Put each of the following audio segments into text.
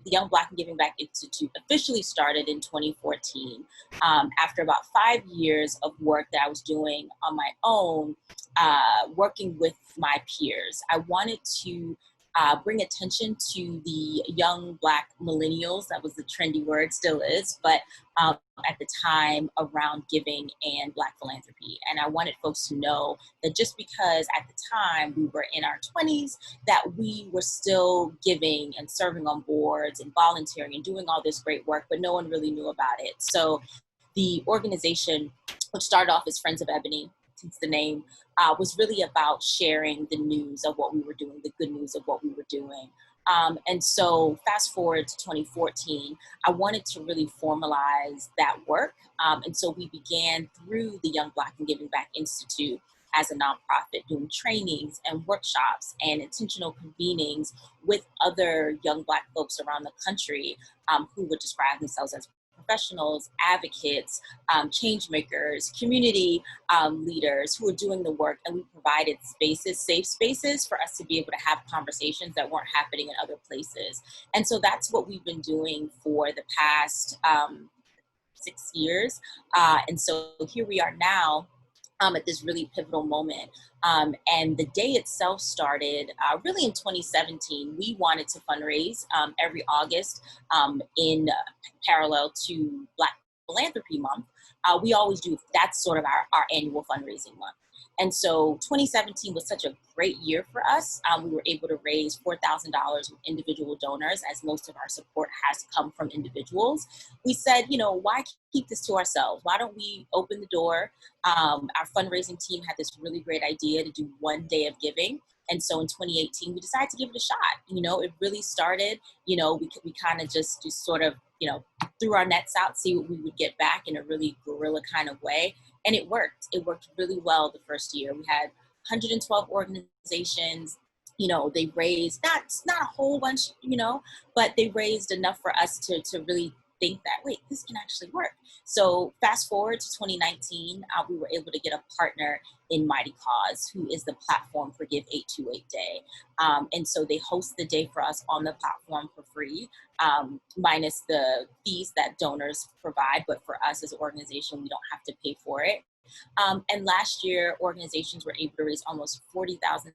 the Young Black and Giving Back Institute officially started in 2014, after about 5 years of work that I was doing on my own, working with my peers. I wanted to bring attention to the young Black millennials. That was the trendy word, still is, but at the time, around giving and Black philanthropy. And I wanted folks to know that just because at the time we were in our 20s, that we were still giving and serving on boards and volunteering and doing all this great work, but no one really knew about it. So the organization, which started off as Friends of Ebonie, since the name, was really about sharing the news of what we were doing, the good news of what we were doing. And so fast forward to 2014, I wanted to really formalize that work. And so we began through the Young Black and Giving Back Institute as a nonprofit, doing trainings and workshops and intentional convenings with other young Black folks around the country, who would describe themselves as professionals, advocates, change makers, community leaders who are doing the work. And we provided spaces, safe spaces for us to be able to have conversations that weren't happening in other places. And so that's what we've been doing for the past 6 years. And so here we are now, at this really pivotal moment. And the day itself started really in 2017. We wanted to fundraise every August in parallel to Black Philanthropy Month. We always do, that's sort of our annual fundraising month. And so 2017 was such a great year for us. We were able to raise $4,000 with individual donors, as most of our support has come from individuals. We said, why keep this to ourselves? Why don't we open the door? Our fundraising team had this really great idea to do one day of giving. And so in 2018, we decided to give it a shot. It really started, we kind of just sort of, threw our nets out, see what we would get back in a really guerrilla kind of way. And it worked. It worked really well the first year. We had 112 organizations. They raised not a whole bunch, but they raised enough for us to really think that, wait, this can actually work. So fast forward to 2019, we were able to get a partner in Mighty Cause, who is the platform for Give 828 Day. And so they host the day for us on the platform for free, minus the fees that donors provide. But for us as an organization, we don't have to pay for it. And last year, organizations were able to raise almost $40,000.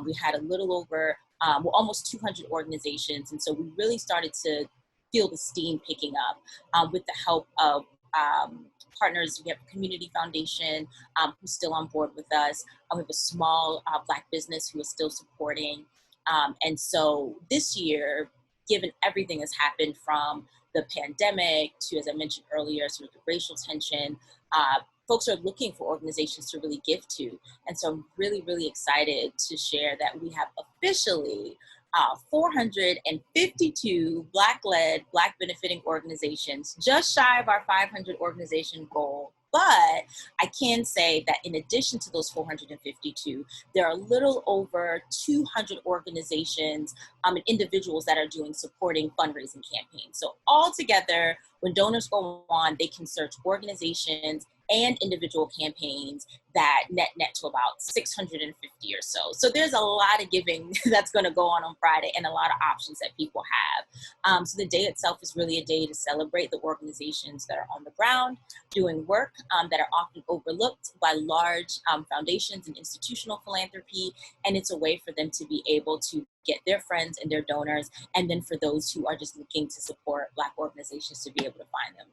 We had a little over, almost 200 organizations. And so we really started to feel the steam picking up with the help of partners. We have a community foundation who's still on board with us. We have a small Black business who is still supporting. And so this year, given everything that's happened from the pandemic to, as I mentioned earlier, sort of the racial tension, folks are looking for organizations to really give to. And so I'm really, really excited to share that we have officially 452 Black-led, Black benefiting organizations, just shy of our 500 organization goal. But I can say that in addition to those 452, there are a little over 200 organizations and individuals that are doing supporting fundraising campaigns. So altogether, when donors go on, they can search organizations and individual campaigns that net to about 650 or so. So there's a lot of giving that's going to go on Friday and a lot of options that people have. So the day itself is really a day to celebrate the organizations that are on the ground doing work that are often overlooked by large foundations and institutional philanthropy. And it's a way for them to be able to get their friends and their donors, and then for those who are just looking to support Black organizations to be able to find them.